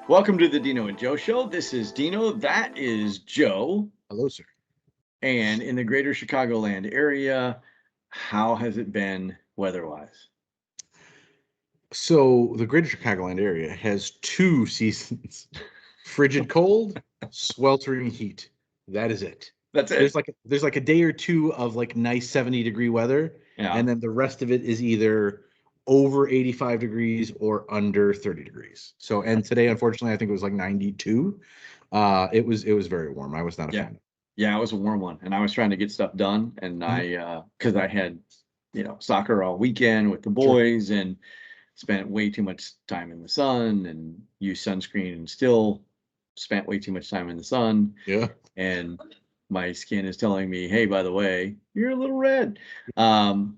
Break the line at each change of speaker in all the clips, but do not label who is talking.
Welcome to the Dino and Joe Show. This is Dino. That is Joe.
Hello, sir.
And in the greater Chicagoland area, how has it been weather-wise?
So the greater Chicagoland area has two seasons: frigid cold, sweltering heat. That is it.
That's
There's
it.
like a day or two of like nice 70-degree weather,
Yeah.
and then the rest of it is either over 85 degrees or under 30 degrees. So, and today, unfortunately, I think it was like 92. It was very warm. I was not a
Yeah.
fan.
Yeah, it was a warm one. And I was trying to get stuff done. And because I had, soccer all weekend with the
Sure.
boys and spent way too much time in the sun and used sunscreen and still spent way too much time in the sun.
Yeah.
And my skin is telling me, hey, by the way, you're a little red. Um,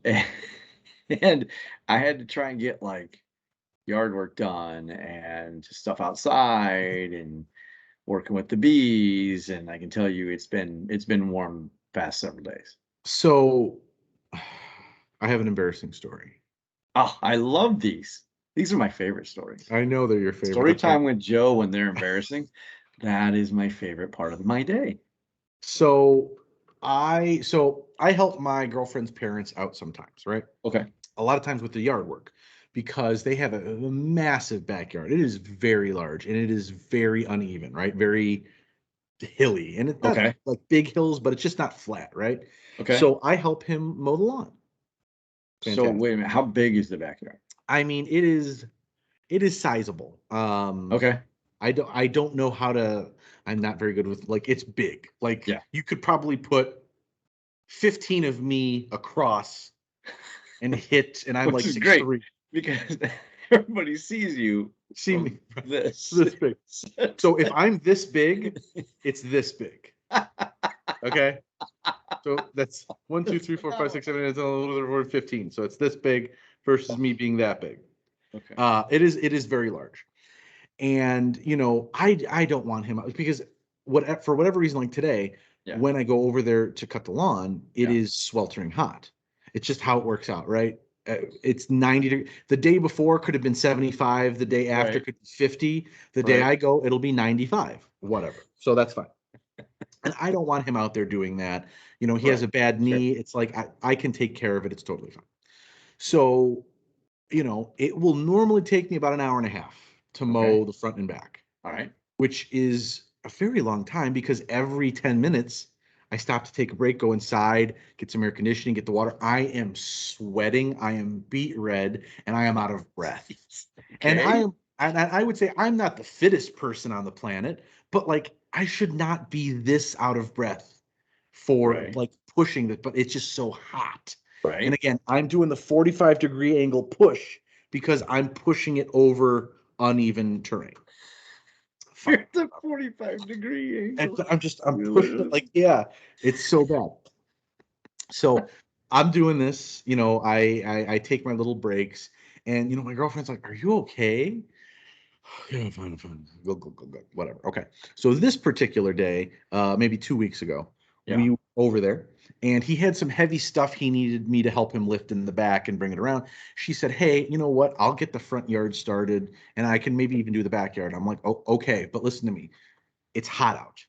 and I had to try and get like yard work done and stuff outside and working with the bees. And I can tell you it's been warm past several days.
So I have an embarrassing story.
Oh, I love these. These are my favorite stories.
I know they're your favorite.
Story
That's why.
time with Joe when they're embarrassing. That is my favorite part of my day.
So I help my girlfriend's parents out sometimes, right?
Okay.
A lot of times with the yard work because they have a massive backyard. It is very large and it is very uneven, right? Very hilly. And it's not
Okay.
like big hills, but it's just not flat, right?
Okay.
So I help him mow the lawn.
So
Fantastic.
wait a minute. How big is the backyard?
I mean, it is sizable.
Okay.
I don't know how to. I'm not very good with like it's big. Like
Yeah.
you could probably put 15 of me across and hit, and I'm
Which
like
is
six
great
three.
because everybody sees you
See
from
me
this.
this big. So if I'm this big, it's this big. Okay. So that's 1, 2, 3, 4, 5, 6, 7, 8, it's a little bit over 15. So it's this big versus me being that big.
Okay.
It is very large. And I don't want him because for whatever reason, like today,
Yeah.
when I go over there to cut the lawn, it
Yeah.
is sweltering hot. It's just how it works out, right? It's 90 the day before could have been 75, the day after
Right.
could be 50, the day
Right.
I go it'll be 95, whatever. So that's fine. And I don't want him out there doing that. He has
Right.
a bad
Sure.
knee. It's like I can take care of it. It's totally fine. So, it will normally take me about an hour and a half to
Okay.
mow the front and back,
All right.
which is a very long time because every 10 minutes I stop to take a break, go inside, get some air conditioning, get the water. I am sweating, I am beet red, and I am out of breath. And I
Okay.
am and I would say I'm not the fittest person on the planet, but like I should not be this out of breath for
Right.
like pushing it, but it's just so hot. And
Right.
again, I'm doing the 45-degree angle push because I'm pushing it over uneven terrain.
You're
Fine.
at the 45-degree
And
angle.
I'm
You're
pushing it
literally.
like, yeah, it's so bad. So I'm doing this, I take my little breaks, and my girlfriend's like, "Are you okay?" Yeah, I'm fine, I'm fine. Go, whatever. Okay. So this particular day, maybe 2 weeks ago,
Yeah.
we were over there, and he had some heavy stuff he needed me to help him lift in the back and bring it around. She said, "Hey, you know what? I'll get the front yard started, and I can maybe even do the backyard." I'm like, "Oh, okay, but listen to me. It's hot out.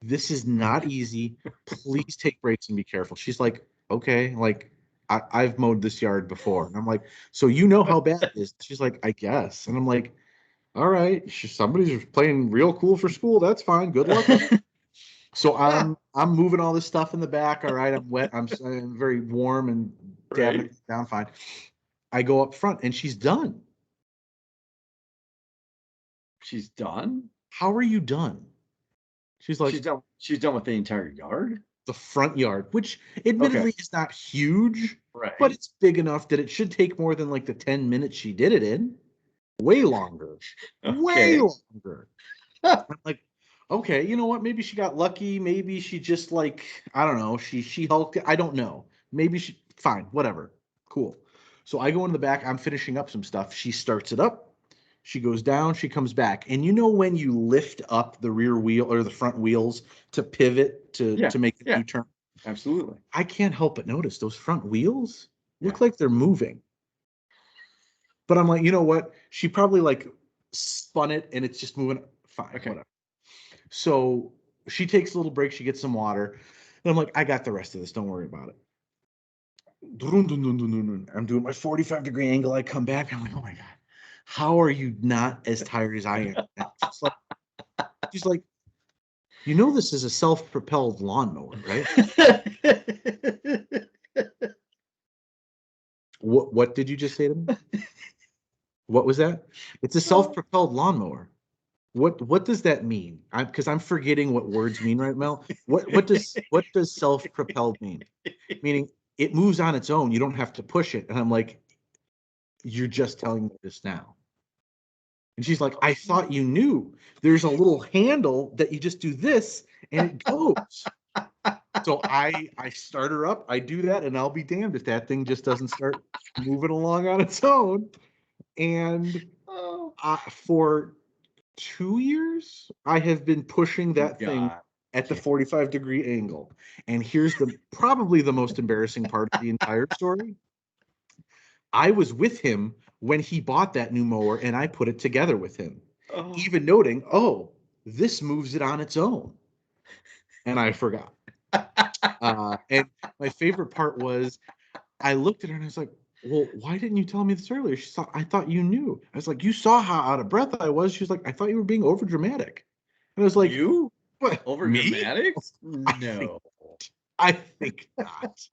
This is not easy. Please take breaks and be careful." She's like, "Okay, like I've mowed this yard before." And I'm like, "So you know how bad it is?" She's like, "I guess." And I'm like, "All right, somebody's playing real cool for school. That's fine. Good luck with it." So I'm moving all this stuff in the back. All right, I'm wet. I'm very warm and dabbing
Right.
it down fine. I go up front and she's done.
She's done.
How are you done? She's
She's
like,
done. She's done with the entire yard.
the front yard, which
Okay.
admittedly is not huge, but
Right.
it's big enough that it should take more than like the 10 minutes she did it in. Way longer. Way
Okay.
longer. I'm like, okay, you know what? Maybe she got lucky. Maybe she just like, I don't know, she hulked it. I don't know. Maybe she fine, whatever. Cool. So I go in the back, I'm finishing up some stuff. She starts it up. She goes down, she comes back. And when you lift up the rear wheel or the front wheels to pivot to
Yeah.
make the
Yeah.
U-turn,
Absolutely.
I can't help but notice those front wheels
Yeah.
look like they're moving. But I'm like, you know what? She probably like spun it, and it's just moving. Fine,
Okay.
whatever. So she takes a little break. She gets some water. And I'm like, I got the rest of this. Don't worry about it. I'm doing my 45-degree angle. I come back. I'm like, oh my God, how are you not as tired as I am? And she's like, you know, this is a self-propelled lawnmower, right? What did you just say to me? What was that? It's a self-propelled lawnmower. What does that mean? Because I'm forgetting what words mean right now. What does self-propelled mean? Meaning it moves on its own. You don't have to push it. And I'm like, you're just telling me this now. And she's like, I thought you knew. There's a little handle that you just do this and it goes. So I start her up. I do that, and I'll be damned if that thing just doesn't start moving along on its own. And for 2 years, I have been pushing that thing at the 45-degree angle. And here's probably the most embarrassing part of the entire story. I was with him when he bought that new mower, and I put it together with him, even noting, oh, this moves it on its own. And I forgot. And my favorite part was I looked at her and I was like, well, why didn't you tell me this earlier? She thought, I thought you knew. I was like, you saw how out of breath I was. She was like, I thought you were being over dramatic. And I was like,
you
what?
over
Me?
dramatic?
No, I think not.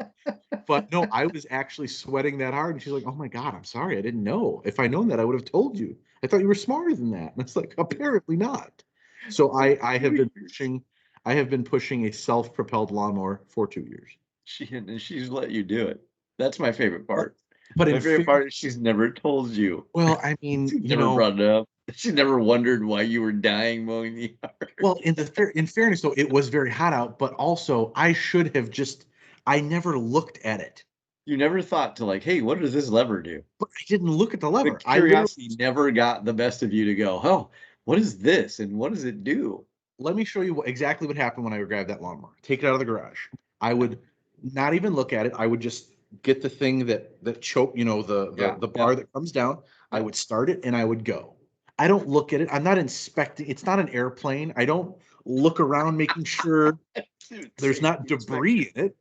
But no, I was actually sweating that hard. And she's like, oh my God, I'm sorry. I didn't know. If I known that, I would have told you. I thought you were smarter than that. And it's like, apparently not. So I have been pushing a self-propelled lawnmower for 2 years.
She's let you do it. That's my favorite part.
But
my favorite part is she's never told you.
Well, I mean,
she's never brought it up. She never wondered why you were dying mowing the yard.
Well, in fairness, though, it was very hot out, but also I should have I never looked at it.
You never thought to like, hey, what does this lever do?
But I didn't look at the lever.
The curiosity never got the best of you to go, oh, what is this and what does it do?
Let me show you exactly what happened when I would grab that lawnmower. Take it out of the garage. I would not even look at it. I would just get the thing that choke, the bar that comes down. I would start it and I would go. I don't look at it. I'm not inspecting. It's not an airplane. I don't look around making sure there's not debris in it.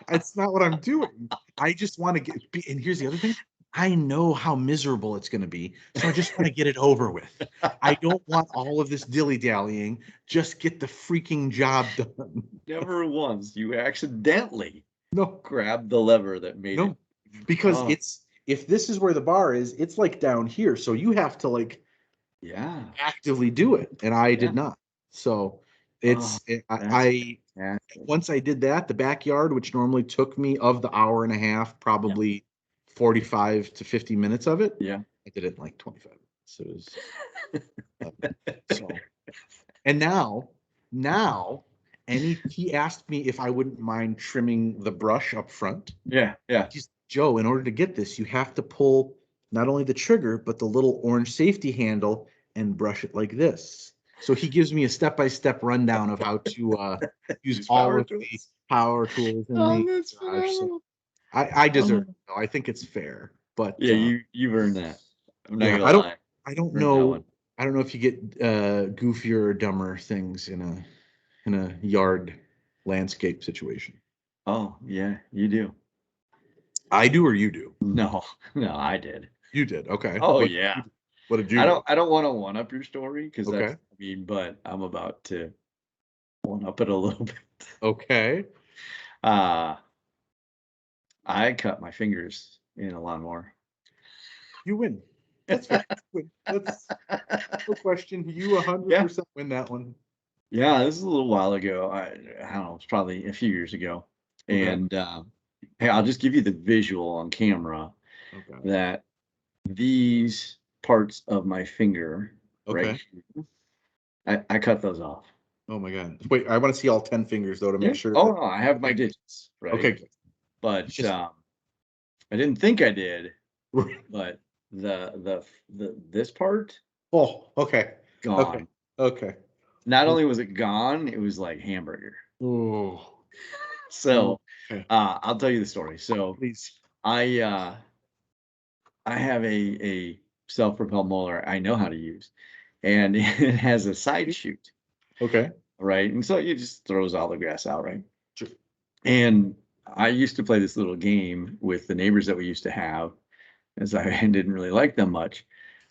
It's not what I'm doing. I just want to and here's the other thing. I know how miserable it's going to be, so I just want to get it over with. I don't want all of this dilly-dallying. Just get the freaking job done.
Never once you accidentally grabbed the lever that made it.
Because if this is where the bar is, it's like down here, so you have to actively do it, and I did not. So once I did that, the backyard, which normally took me of the hour and a half, probably 45 to 50 minutes of it.
Yeah.
I did it in like 25 minutes. So and now, he asked me if I wouldn't mind trimming the brush up front.
Yeah.
Joe, in order to get this, you have to pull not only the trigger, but the little orange safety handle and brush it like this. So he gives me a step-by-step rundown of how to use all of the power tools in the garage. So I deserve it. I think it's fair. But
you've earned that. I'm not gonna lie.
I don't know. I don't know if you get goofier or dumber things in a yard landscape situation.
Oh yeah, you do.
I do, or you do?
No, I did.
You did. Okay.
Oh
yeah. What did you?
I don't want to one up your story because that's but I'm about to one up it a little bit.
Okay.
I cut my fingers in a lawnmower.
You win. That's fine. That's no question. You 100% win that one.
Yeah, this is a little while ago. I don't know. It's probably a few years ago. Okay. And hey, I'll just give you the visual on camera that these parts of my finger, right here, I cut those off.
Oh my God. Wait, I want to see all 10 fingers though to make sure.
Oh, no, I have my digits, right?
Okay, good.
But I didn't think I did, but this part.
Oh, okay.
Gone.
Okay.
Not only was it gone, it was like hamburger.
Oh.
So I'll tell you the story. So
please.
I have a self-propelled mower I know how to use, and it has a side chute,
Okay.
right? And so it just throws all the grass out, right?
Sure.
And I used to play this little game with the neighbors that we used to have, as I didn't really like them much.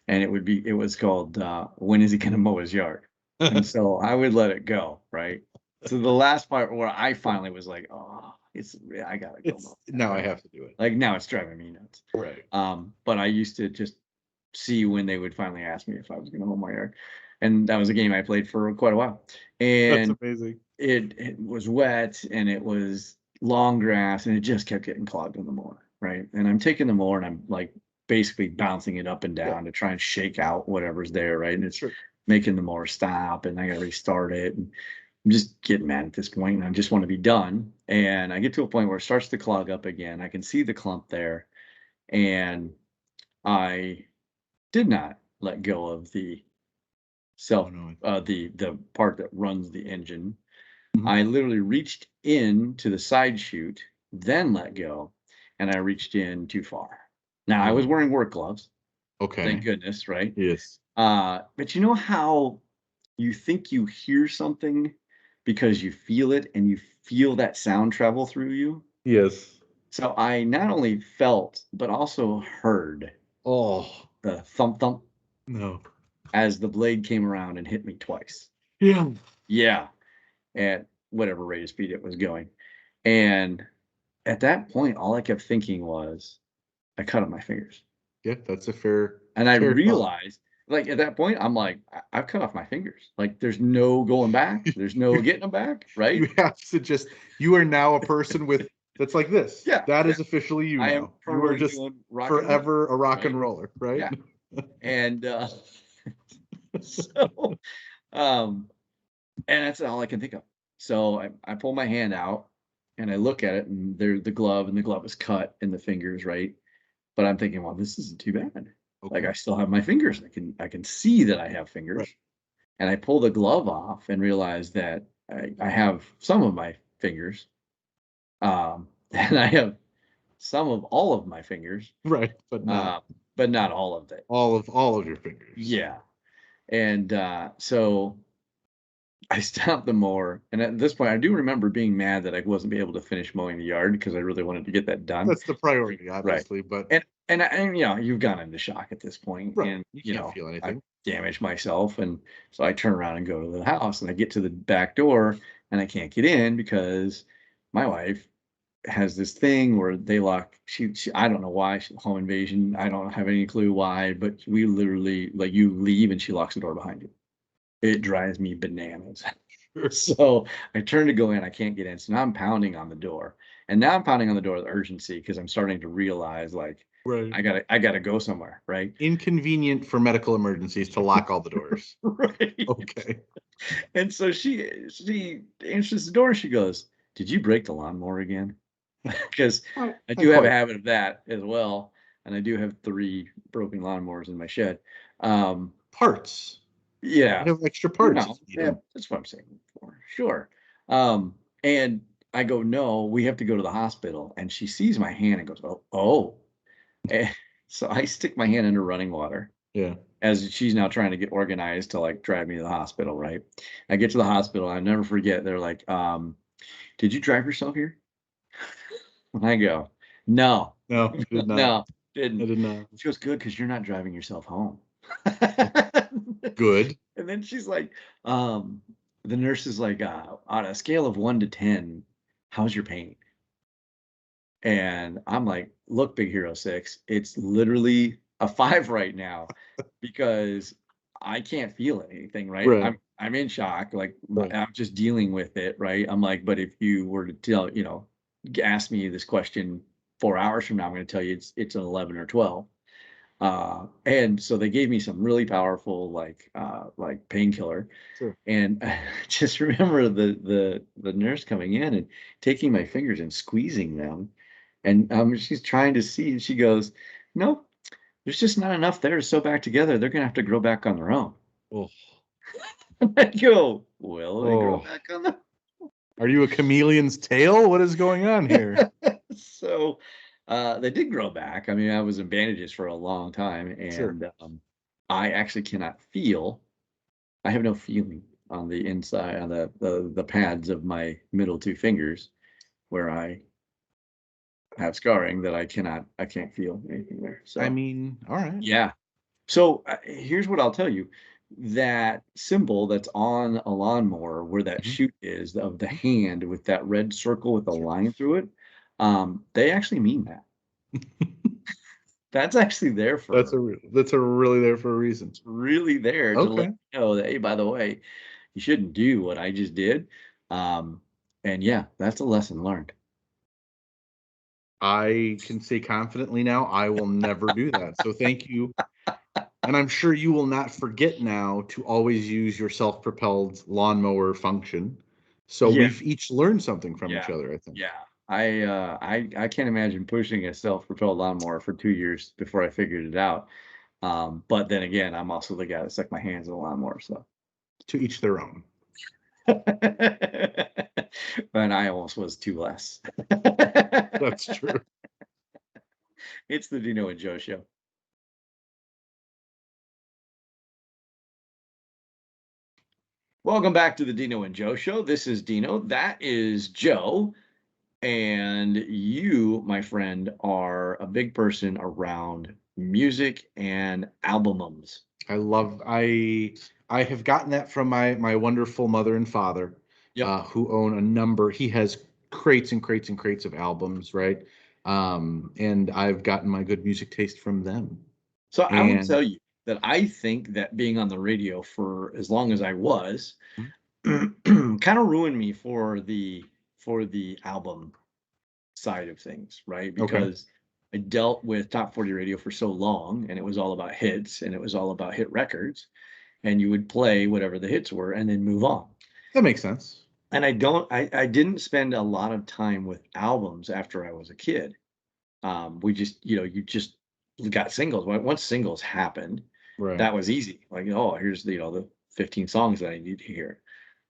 And it was called When Is He Gonna Mow His Yard? And so I would let it go, right? So the last part where I finally was like, oh, I gotta go mow.
Now I
Right?
have to do it.
Like now it's driving me nuts.
Right.
But I used to just see when they would finally ask me if I was gonna mow my yard. And that was a game I played for quite a while.
That's
And
amazing.
it was wet and it was long grass and it just kept getting clogged in the mower, right? And I'm taking the mower and I'm like basically bouncing it up and down to try and shake out whatever's there, right? And it's
Sure.
making the mower stop and I gotta restart it. And I'm just getting mad at this point and I just want to be done. And I get to a point where it starts to clog up again. I can see the clump there and I did not let go of the
Oh
self
no.
the part that runs the engine.
Mhm.
I literally reached in to the side chute, then let go, and I reached in too far. Now I was
Oh,
wearing work gloves, thank
okay.
goodness, right?
Yes.
But you know how you think you hear something because you feel it and you feel that sound travel through you?
Yes.
So I not only felt, but also heard
Oh
the thump thump
no.
as the blade came around and hit me twice.
Yeah.
Yeah, at whatever rate of speed it was going. And at that point, all I kept thinking was, I cut up my fingers.
Yeah, that's a fair
And I
fair thought.
realized, like, at that point, I'm like, I've cut off my fingers. Like, there's no going back. There's no
You
getting them back,
you
right?
have to just you are now a person with that's like this.
Yeah,
That
yeah.
is officially you
I am
now. You are
permanently
just
doing rock and roll,
forever a rock
right?
and roller, right?
Yeah. And so, um, and that's all I can think of. So I pull my hand out and I look at it, and there's the glove, and the glove is cut in the fingers, right? But I'm thinking, well, this isn't too bad. Like
Okay.
I still have my fingers. I can see that I have
Right.
fingers. And I pull the glove off and realize that I have some of my fingers. And I have some of all of my fingers,
Right. But not
uh, but not all of it.
all of your fingers.
Yeah. And so I stopped the mower. And at this point, I do remember being mad that I wasn't able to finish mowing the yard because I really wanted to get that done.
That's the priority,
Right.
obviously, but
And you know, you've gone into shock at this point,
right.
and
You
you
can't
know,
feel
I've
anything.
damaged myself, and so I turn around and go to the house, and I get to the back door, and I can't get in because my wife has this thing where they lock. She I don't know why home invasion. I don't have any clue why, but we literally like you leave and she locks the door behind you. It drives me bananas.
Sure.
So I turn to go in, I can't get in. So now I'm pounding on the door. And now I'm pounding on the door with urgency because I'm starting to realize like
Right.
I gotta go somewhere, right?
Inconvenient for medical emergencies to lock all the doors.
Right.
Okay.
And so she answers the door and she goes, "Did you break the lawnmower again?" Because I do
Not
have a
quite.
habit of that as well. And I do have 3 broken lawnmowers in my shed. Um,
Parts.
yeah,
You have extra
you
parts if
know,
you need
yeah,
them.
that's what I'm saying for sure. And I go, no, we have to go to the hospital. And she sees my hand and goes, oh, oh. And so I stick my hand under running water
Yeah.
as she's now trying to get organized to like drive me to the hospital, right? I get to the hospital. I never forget. They're like, did you drive yourself here? And I go, no,
No, I did not.
no,
I
didn't.
did not.
She goes, good, because you're not driving yourself home.
Good.
And then she's like, um, the nurse is like, on a scale of 1 to 10, how's your pain? And I'm like, look, Big Hero 6, it's literally a 5 right now because I can't feel anything, right?
Right.
I'm in shock, like
Right.
I'm just dealing with it, right? I'm like, but if you were to tell, ask me this question 4 hours from now, I'm going to tell you it's an 11 or 12. And so they gave me some really powerful like painkiller.
Sure.
And I just remember the nurse coming in and taking my fingers and squeezing them. And she's trying to see, and she goes, "Nope, there's just not enough there to sew back together. They're gonna have to grow back on their own."
Oh.
I go, "Will they grow
Oh.
back on their?"
Are you a chameleon's tail? What is going on here?
So, They did grow back. I mean, I was in bandages for a long time,
Sure.
and I actually cannot feel. I have no feeling on the inside on the pads of my middle two fingers where I have scarring that I can't feel anything there.
I
So
mean, all right.
yeah. So here's what I'll tell you. That symbol that's on a lawnmower where that
Mhm,
chute is of the
mhm.
hand with that red circle with a
Sure.
line through it, they actually mean that. That's actually there for
That's a really there for a reason.
it's really there to let
Okay.
you know that, hey, by the way, you shouldn't do what I just did. Um, and yeah, that's a lesson learned.
I can say confidently now, I will never do that. So thank you. And I'm sure you will not forget now to always use your self-propelled lawnmower function. So
Yeah,
we've each learned something from each
yeah,
other, I think.
yeah. I can't imagine pushing a self-propelled lawnmower for 2 years before I figured it out. But then again, I'm also the guy that stuck my hands in a lawnmower, so.
To each their own.
And I almost was two less.
That's true.
It's the Dino and Joe Show. Welcome back to the Dino and Joe Show. This is Dino. That is Joe. And you, my friend, are a big person around music and albums.
I have gotten that from my wonderful mother and father,
Yep.
who own a number. He has crates and crates and crates of albums, right? And I've gotten my good music taste from them.
So I will
And
tell you that I think that being on the radio for as long as I was kind of ruined me for the album side of things, right?
okay,
Because I dealt with top 40 radio for so long and it was all about hits and it was all about hit records and you would play whatever the hits were and then move on.
that makes sense.
And I didn't spend a lot of time with albums after I was a kid. We just, you just got singles. Once singles happened,
Right,
that was easy. Like, oh, here's the 15 songs that I need to hear.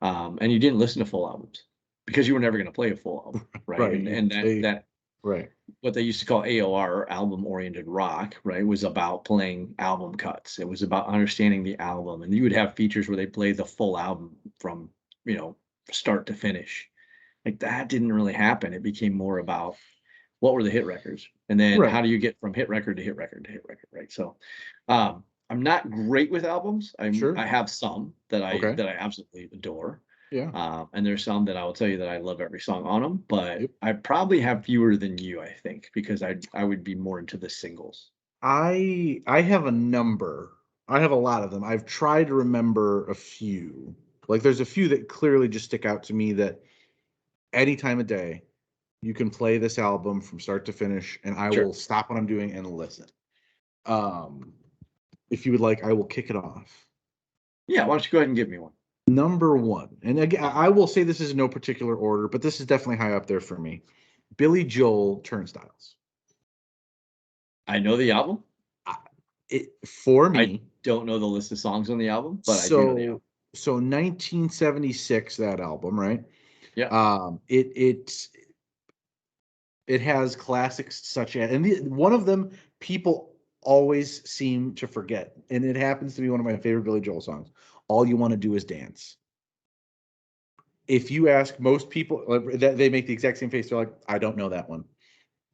And you didn't listen to full albums because you were never going to play a full album, right?
right.
And
You
and that
stay
that
right,
what they used to call AOR, or album oriented rock, right, was about playing album cuts. It was about understanding the album. And you would have features where they play the full album from, you know, start to finish. Like that didn't really happen. It became more about what were the hit records? And then
right.
how do you get from hit record to hit record to hit record, right? So I'm not great with albums.
Sure.
I have some that
Okay.
I absolutely adore.
Yeah.
And there's some that I will tell you that I love every song on them, but
Yep.
I probably have fewer than you, I think, because I would be more into the singles.
I have a number. I have a lot of them. I've tried to remember a few. Like there's a few that clearly just stick out to me that any time of day you can play this album from start to finish and I
Sure.
will stop what I'm doing and listen. Um if you would like, I will kick it off.
Yeah, why don't you go ahead and give me one?
Number one, and again, I will say this is in no particular order, but this is definitely high up there for me. Billy Joel Turnstiles.
I know the album.
I- for
I
me,
don't know the list of songs on the album, but I do know the album.
so 1976, that album, right?
Yeah,
It has classics such as, and one of them people always seem to forget, and it happens to be one of my favorite Billy Joel songs. All You Want to Do Is Dance. If you ask most people, that they make the exact same face, they're like, I don't know that one.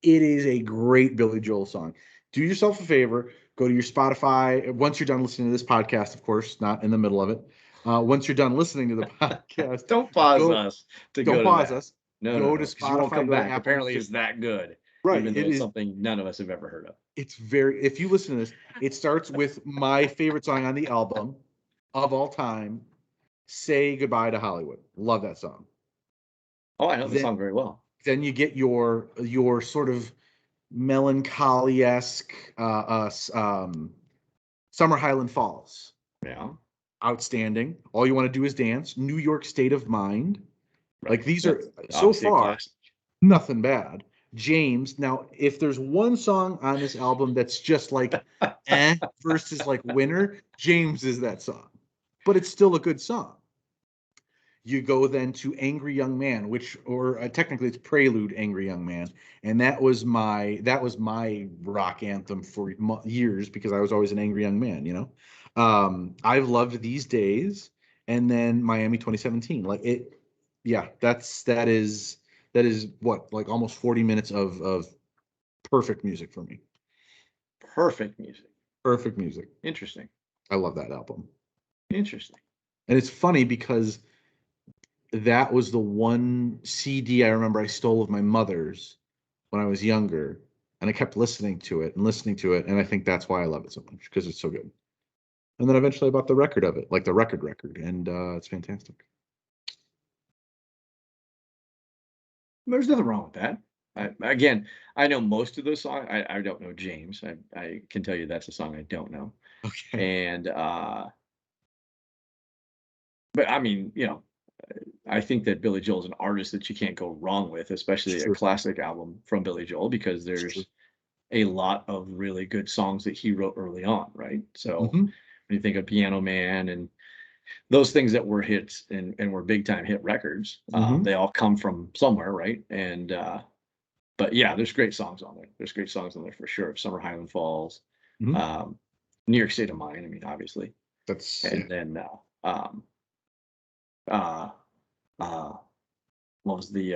It is a great Billy Joel song. Do yourself a favor, go to your Spotify. Once you're done listening to this podcast, of course, not in the middle of it. Once you're done listening to the podcast,
don't pause
go,
us to
don't
go to
pause
that.
us.
No, no,
Go to
no, because you won't
Spotify,
come
go to
back.
Apple
Apparently,
Music.
it's that good,
Right.
even though
It
it's
is,
something none of us have ever heard of.
it's very, if you listen to this, it starts with my favorite song on the album of all time, Say Goodbye to Hollywood. Love that song.
Oh, I know the
Then
song very well.
then you get your sort of melancholy-esque Summer Highland Falls.
Yeah,
Outstanding. All You Want to Do Is Dance. New York State of Mind.
right.
Like these are
That's
so
obviously a
far
classic.
nothing bad. James. Now, if there's one song on this album that's just like versus like winner, James is that song. But it's still a good song. You go then to Angry Young Man, which, or technically it's Prelude Angry Young Man, and that was my rock anthem for years because I was always an angry young man, you know. I've loved These Days, and then Miami 2017. Like it, yeah, that is what, like almost 40 minutes of perfect music for me.
Perfect music.
Perfect music.
Interesting.
I love that album.
Interesting.
And it's funny because that was the one CD I remember I stole of my mother's when I was younger, and I kept listening to it and listening to it, and I think that's why I love it so much because it's so good. And then eventually I bought the record of it, like the record, and it's fantastic.
There's nothing wrong with that. Again, I know most of those songs. I don't know James. I can tell you that's a song I don't know.
Okay,
And but I mean, I think that Billy Joel's an artist that you can't go wrong with,
it's
especially a
true.
classic album from Billy Joel, because
It's true.
there's a lot of really good songs that he wrote early on, right? So
Hmm.
when you think of Piano Man and those things that were hits and were big time hit records,
Hmm.
they all come from somewhere, right? And but yeah, there's great songs on there. There's great songs on there for sure. Summer Highland Falls,
Hmm.
um, New York State of Mind. I mean, obviously,
That's, yeah.
and then uh, uh, what was the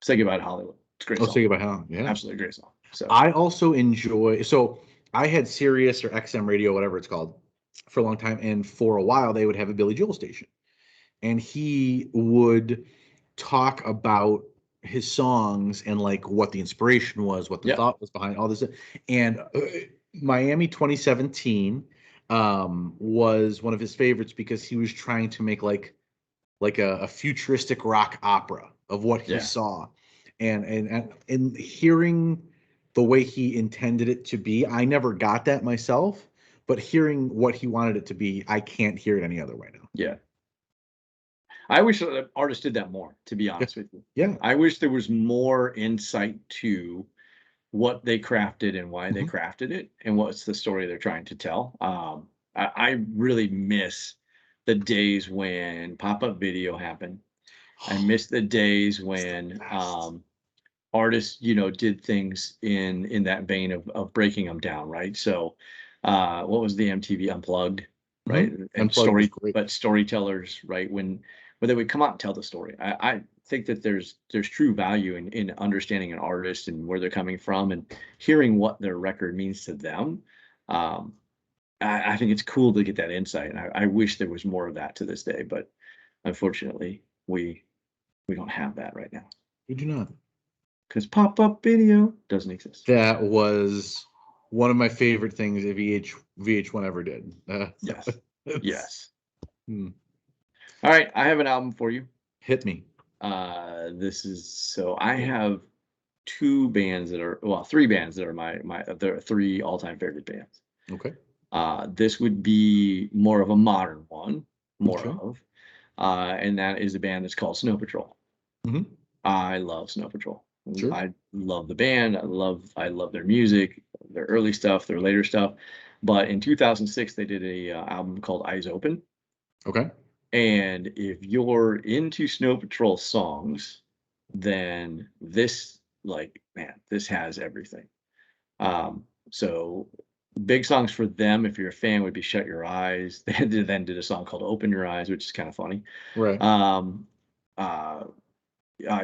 Say Goodbye to Hollywood? It's a great
I'll
song.
say about how. Yeah.
Absolutely great song. So
I also enjoy. So I had Sirius or XM radio, whatever it's called, for a long time, and for a while they would have a Billy Joel station, and he would talk about his songs and like what the inspiration was, what the
yeah,
thought was behind all this. And Miami 2017 was one of his favorites because he was trying to make like a futuristic rock opera of what he
yeah,
saw, and hearing the way he intended it to be. I never got that myself, but hearing what he wanted it to be, I can't hear it any other way now.
yeah. I wish that artists did that more, to be
Yeah,
honest with you.
yeah.
I wish there was more insight to what they crafted and why they
Mhm.
crafted it and what's the story they're trying to tell. I really miss the days when pop-up video happened. I miss the days
It's the
when
best.
artists, did things in that vein of breaking them down, right? So, what was the MTV Unplugged, right?
Mhm.
And
Unplugged was great.
storytellers, right? When they would come out and tell the story. I think that there's true value in understanding an artist and where they're coming from and hearing what their record means to them. Um, I think it's cool to get that insight, and I wish there was more of that to this day, but unfortunately, we don't have that right now
We do not.
because pop-up video doesn't exist.
That was one of my favorite things that VH1 ever did.
Yes.
It's,
Yes.
hmm,
All right, I have an album for you.
hit me.
This is so I have two bands that are well, three bands that are my they're three all-time favorite bands.
Okay.
This would be more of a modern one, more
Okay.
of, and that is a band that's called Snow Patrol.
Hmm.
I love Snow Patrol.
Sure.
I love the band. I love their music, their early stuff, their later stuff. But in 2006, they did a album called Eyes Open.
Okay.
And if you're into Snow Patrol songs, then this, like, man, this has everything. So big songs for them, if you're a fan, would be Shut Your Eyes. They then did a song called Open Your Eyes, which is kind of funny.
Right.
Um, uh,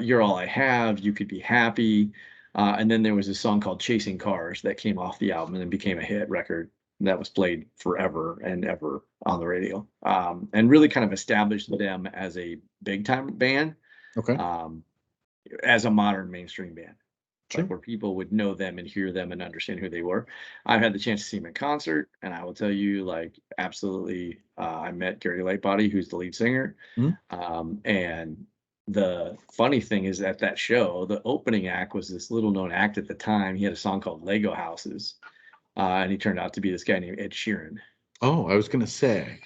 You're All I Have, You Could Be Happy. And then there was a song called Chasing Cars that came off the album and then became a hit record that was played forever and ever on the radio, and really kind of established them as a big time band,
Okay.
um, as a modern mainstream band, like
Sure.
where people would know them and hear them and understand who they were. I've had the chance to see them in concert, and I will tell you, like, absolutely, I met Gary Lightbody, who's the lead singer,
Mhm.
and the funny thing is at that show, the opening act was this little known act at the time. He had a song called Lego Houses, and he turned out to be this guy named Ed Sheeran.
Oh, I was gonna say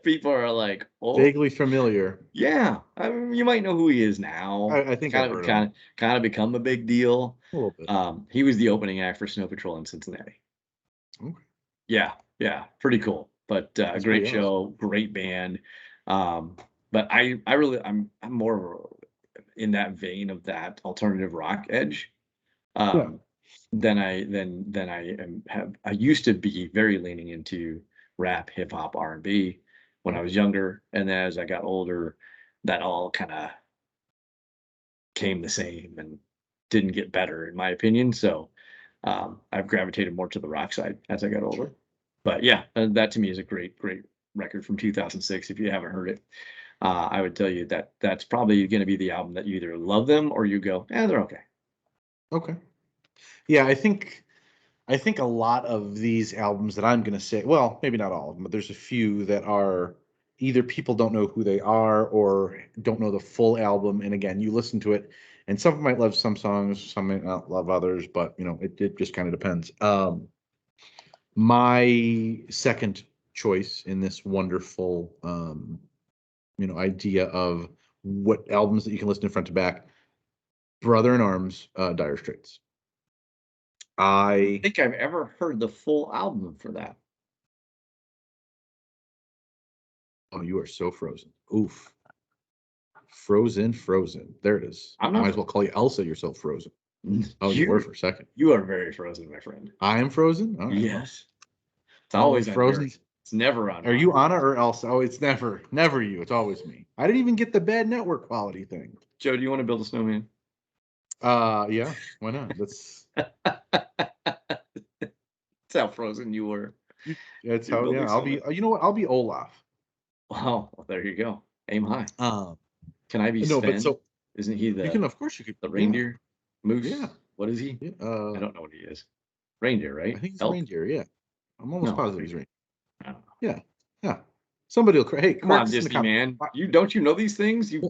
People are like, "Oh,
vaguely familiar.
yeah, I mean, you might know who he is now."
I think I've
Kind of,
heard of him
kind of become a big deal.
a little bit.
He was the opening act for Snow Patrol in Cincinnati.
Okay.
Yeah, yeah, pretty cool. But
That's
great
pretty awesome.
show, great band. Um, but I really I'm more in that vein of that alternative rock edge.
Yeah.
Um, than I have. I used to be very leaning into rap, hip hop, R&B when I was younger, and then as I got older, that all kind of came the same and didn't get better, in my opinion. So I've gravitated more to the rock side as I got older. But yeah, that to me is a great record from 2006. If you haven't heard it, I would tell you that that's probably going to be the album that you either love them or you go, eh, they're okay.
Okay. Yeah, I think a lot of these albums that I'm going to say, well, maybe not all of them, but there's a few that are either people don't know who they are or don't know the full album. And again, you listen to it, and some might love some songs, some might not love others, but it just kind of depends. My second choice in this wonderful, idea of what albums that you can listen to front to back, Brother in Arms, Dire Straits. I
Think I've ever heard the full album for that.
Oh, you are so frozen. Oof. Frozen, frozen. There it is.
I'm
I might
not.
as well call you Elsa. You're so frozen. Oh, you were
You
for a second.
you are very frozen, my friend.
I am frozen. All right. Well,
Yes, it's always on
frozen.
yours. It's never on
Are you
mine.
Anna or Elsa? Oh, it's never you. It's always me. I didn't even get the bad network quality thing.
Joe, do you want to build a snowman?
Yeah. Why not? That's
That's how frozen you were.
that's
You
how.
build
Yeah.
me
I'll be.
snowman.
You know what? I'll be Olaf.
Wow, well, there you go. Aim high.
Um.
Can I be
No, but
Sven?
so
Isn't he
you can. Of course, you could.
the
Yeah.
reindeer?
Yeah.
Moose? What is he?
Yeah.
I don't know what he is. Reindeer,
I
right?
think he's a
Elk?
reindeer. Yeah. I'm almost
No,
positive he's
reindeer.
reindeer.
I don't know.
Yeah. Yeah. Somebody will. Hey,
Come
correct
on,
us in the
Disney
comments.
man. You don't you know these things? You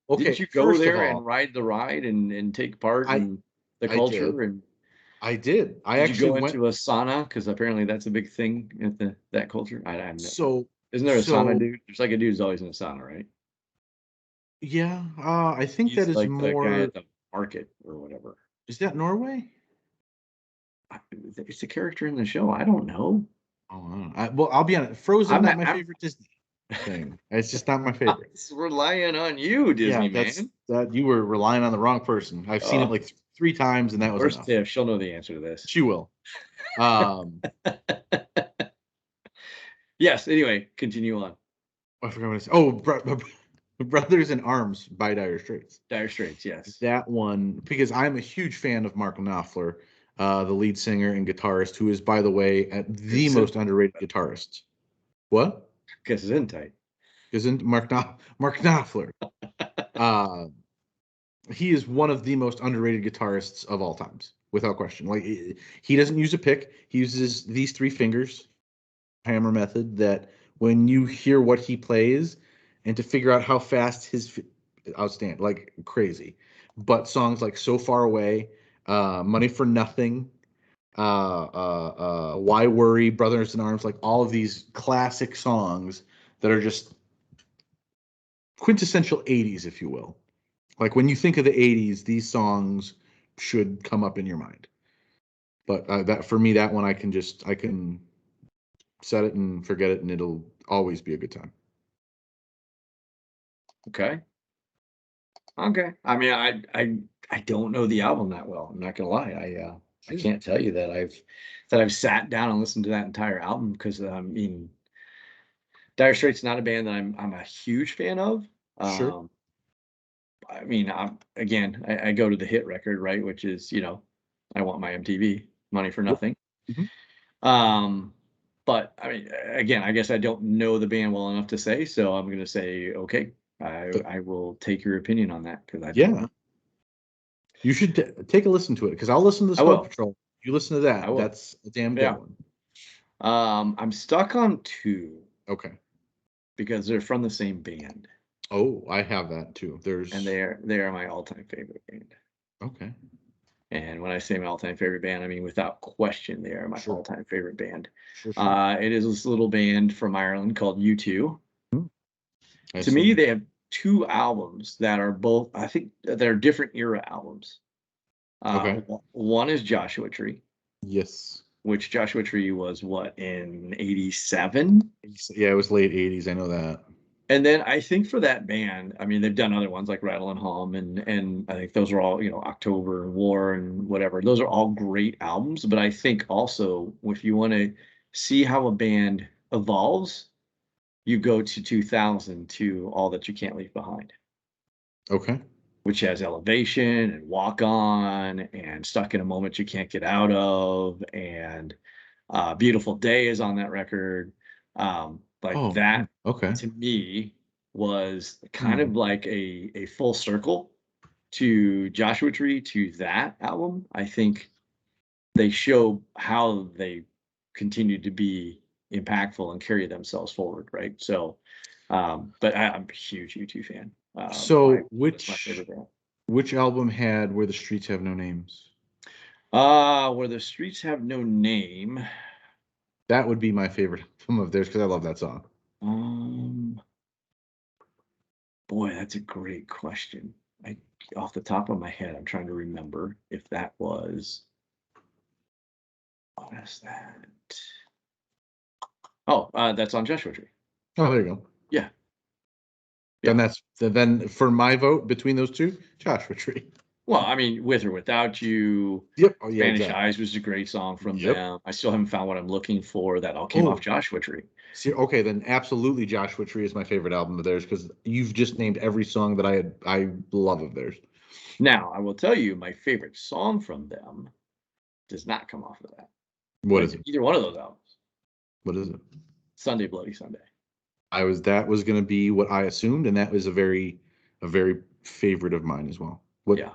Well,
didn't
okay,
you go
first of
there and
all,
ride the ride and take part
I
in the
I did.
culture? And
I did. I
did you
actually
go
went
into a sauna? Because apparently that's a big thing at that culture.
so
Isn't there a sauna
so
dude? There's like a dude who's always in a sauna, right?
yeah, I think that
He's
is
like the guy
more.
at the market or whatever.
Is that Norway?
It's a character in the show. I don't know.
Oh, I don't know. Well, I'll be honest. Frozen,
I'm
not my
I'm
favorite Disney thing. It's just not my favorite.
relying on you,
Yeah,
Disney
that's
man.
that you were relying on the wrong person. I've seen it
Oh,
like three times, and that was
where's
enough.
Tiff? She'll know the answer to this.
She will. Um,
Yes. Anyway, continue on.
I forgot what I said. Oh, Brothers in Arms by Dire Straits.
Dire Straits. Yes.
That one, because I'm a huge fan of Mark Knopfler, the lead singer and guitarist, who is, by the way, the most underrated guitarist. What?
Because it's in tight.
Isn't Mark Knopfler? Uh, he is one of the most underrated guitarists of all times, without question. Like he doesn't use a pick; he uses these three fingers, hammer method. That when you hear what he plays, and to figure out how fast outstanding, like crazy. But songs like "So Far Away," "Money for Nothing," "Why Worry," "Brothers in Arms," like all of these classic songs that are just quintessential '80s, if you will. Like when you think of the '80s, these songs should come up in your mind. But that for me, that one I can set it and forget it, and it'll always be a good time.
Okay. Okay. I mean, I don't know the album that well. I'm not gonna lie. I
Sure.
can't tell you that I've sat down and listened to that entire album because I mean, Dire Straits not a band that I'm a huge fan of.
Sure.
Um, I mean, I go to the hit record, right, which is I want my MTV money for
Yep.
nothing.
Mhm.
Um, but I mean, again, I guess I don't know the band well enough to say, so I'm gonna say okay.
But
I will take your opinion on that because I don't
yeah,
know.
you should take a listen to it because I'll listen to the
I
Snow
will.
Patrol. You listen to
I
that.
will.
That's a damn good
Yeah.
one.
I'm stuck on two
Okay.
because they're from the same band,
Oh, I have that too.
and
There's
they are my all-time favorite band.
okay.
And when I say my all-time favorite band, I mean without question, they are my
Sure.
all-time favorite band.
Sure.
It is this little band from Ireland called U2.
Hmm. I
To
see.
me, they have two albums that are both, I think, they're different era albums.
Okay.
One is Joshua Tree,
Yes.
which Joshua Tree was what in '87,
Yeah, it was late '80s. I know that.
And then I think for that band, I mean, they've done other ones like Rattle and Hum, and I think those are all, October and War and whatever. Those are all great albums. But I think also if you want to see how a band evolves, you go to 2000 to All That You Can't Leave Behind,
Okay.
which has Elevation and Walk On and Stuck in a Moment You Can't Get Out of, and Beautiful Day is on that record. Like
Oh,
that
okay.
to me was kind
Hmm.
of like a full circle to Joshua Tree, to that album. I think they show how they continue to be impactful and carry themselves forward, right? So, but I'm a huge U2 fan.
So
That's my favorite band.
which album had Where the Streets Have No Names?
Where the Streets Have No Name.
That would be my favorite album of theirs because I love that song.
Um, Boy, that's a great question. I Off the top of my head, I'm trying to remember if that was, what is that? Oh, that's on Joshua Tree.
Oh, there you go.
Yeah,
Then
yeah.
then for my vote between those two, Joshua Tree.
Well, I mean, With or Without You,
Yep. Oh yeah,
Spanish
exactly.
Eyes was a great song from
Yep.
them. I still haven't found what I'm looking for. That all came off
Oh,
Joshua Tree.
see, okay, then absolutely Joshua Tree is my favorite album of theirs because you've just named every song that I love of theirs.
Now, I will tell you, my favorite song from them does not come off of that.
What is it?
Either one of those albums.
What is it?
Sunday Bloody Sunday.
That was gonna be what I assumed, and that was a very favorite of mine as well. What
Yeah.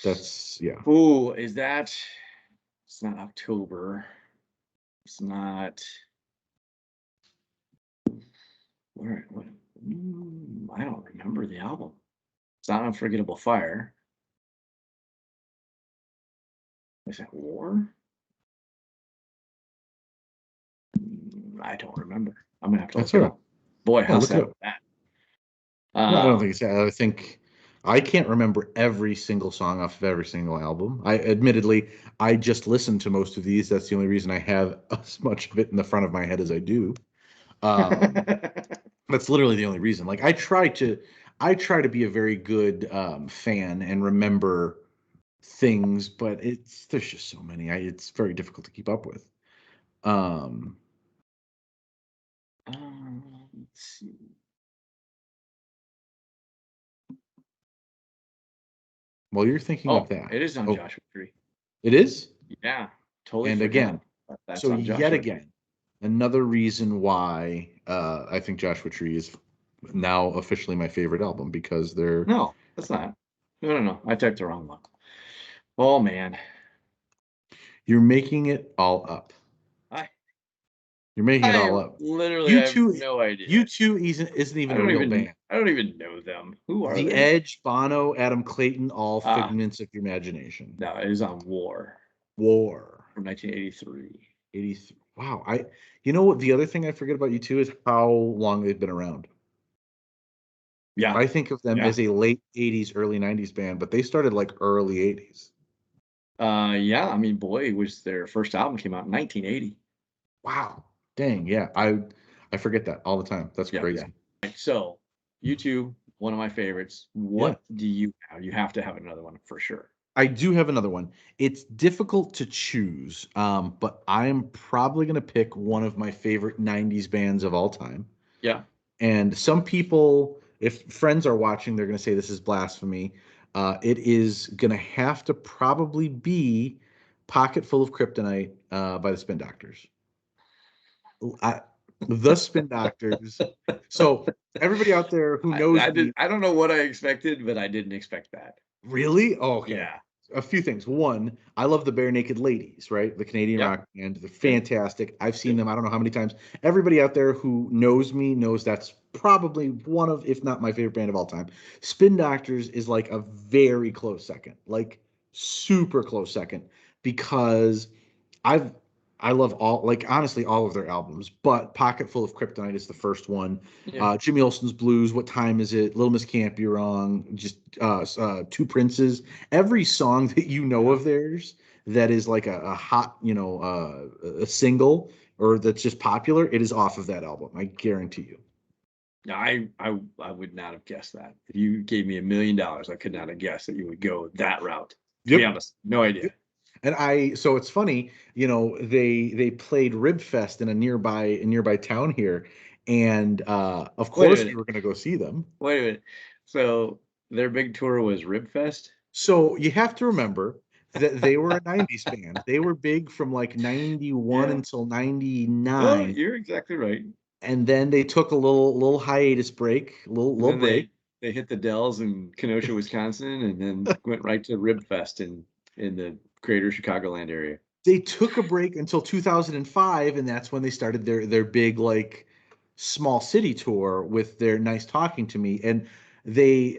that's yeah.
Ooh, is that? It's not October. It's not. What? I don't remember the album. It's not Unforgettable Fire. Is that War? I don't remember. I'm gonna have to
That's
look it
all right.
up. Boy,
Yeah,
how
look it
sad
up.
was that?
No, I don't
Um,
think it's I think I can't remember every single song off of every single album. I admittedly I just listened to most of these. That's the only reason I have as much of it in the front of my head as I do. Um, that's literally the only reason. Like I try to be a very good fan and remember things, but there's just so many. It's very difficult to keep up with. Um,
let's see.
while you're thinking of
Oh,
that,
it is on
oh,
Joshua Tree.
it is.
Yeah, totally
And
forgot
again,
that that's
so
on
yet
Joshua Tree.
again, another reason why I think Joshua Tree is now officially my favorite album because
No, that's not. No, no, no. I typed the wrong one. Oh man,
you're making it all up.
I
You're making it all up.
literally
You
I have
two,
no idea.
you two isn't
I
even a
don't
real
even
band.
I don't even know them. Who are
The
they?
Edge, Bono, Adam Clayton, all
Ah,
figments of your imagination.
no, it is on War
War.
from 1983.
83. Wow. You know what? The other thing I forget about you two is how long they've been around.
Yeah,
I think of them
yeah,
as a late 80s, early 90s band, but they started like early 80s.
yeah. I mean, boy, was their first album came out in 1980.
Wow. Dang. Yeah. I forget that all the time. That's
Yeah, yeah.
crazy.
Right, so, you two, one of my favorites.
Yeah.
What do you have? You have to have another one for sure.
I do have another one. It's difficult to choose, but I am probably going to pick one of my favorite 90s bands of all time.
Yeah.
And some people, if friends are watching, they're going to say this is blasphemy. It is going to have to probably be Pocket Full of Kryptonite by the Spin Doctors. I, the Spin Doctors. So, everybody out there who knows me,
I don't know what I expected, but I didn't expect that.
really? Oh, okay.
Yeah.
A few things. One, I love the Bare Naked Ladies, right? The Canadian
Yep.
rock band. They're
Yep.
fantastic. I've seen
Yep.
them I don't know how many times. Everybody out there who knows me knows that's probably one of, if not my favorite band of all time. Spin Doctors is like a very close second, like super close second, because I've I love all like honestly all of their albums, but Pocket Full of Kryptonite is the first one.
Yeah.
Jimmy Olsen's Blues, What Time Is It? Little Miss Can't Be Wrong, just Two Princes. Every song that you know
Yeah.
of theirs that is like a hot, a single or that's just popular, it is off of that album. I guarantee you.
I would not have guessed that. If you gave me $1 million, I could not have guessed that you would go that route. To be
Yep.
honest, no idea.
And so it's funny, they played Rib Fest in a nearby town here, and of
Wait a
course we
minute.
were going to go see them.
Wait a minute. So their big tour was Ribfest?
So you have to remember that they were a 90s band. They were big from like 91
Yeah.
until
Oh,
99,
you're exactly right.
and then they took a little hiatus break,
And
little
then
break.
they hit the Dells in Kenosha, Wisconsin, and then went right to Ribfest in the greater Chicagoland area.
They took a break until 2005, and that's when they started their big like small city tour with their Nice Talking to Me. And they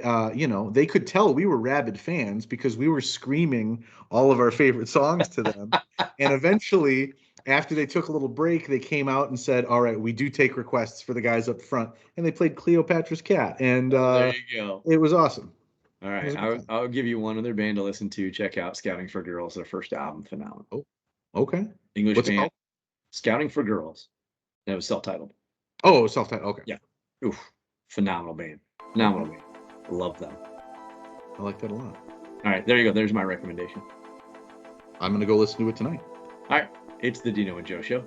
could tell we were rabid fans because we were screaming all of our favorite songs to them. And eventually, after they took a little break, they came out and said, all right, we do take requests for the guys up front, and they played Cleopatra's Cat, and
Oh, there you go.
it was awesome.
All
It
right,
was a good time.
I'll give you one other band to listen to. Check out Scouting for Girls, their first album, phenomenal.
Oh, okay.
English
What's it
band,
called?
Scouting for Girls. That was self-titled.
Oh, self-titled. Okay.
Yeah. Oof. Phenomenal band.
Okay.
Phenomenal band. Love them.
I like that a lot.
All right, there you go. There's my recommendation.
I'm gonna go listen to it tonight.
All right, it's the Dino and Joe Show.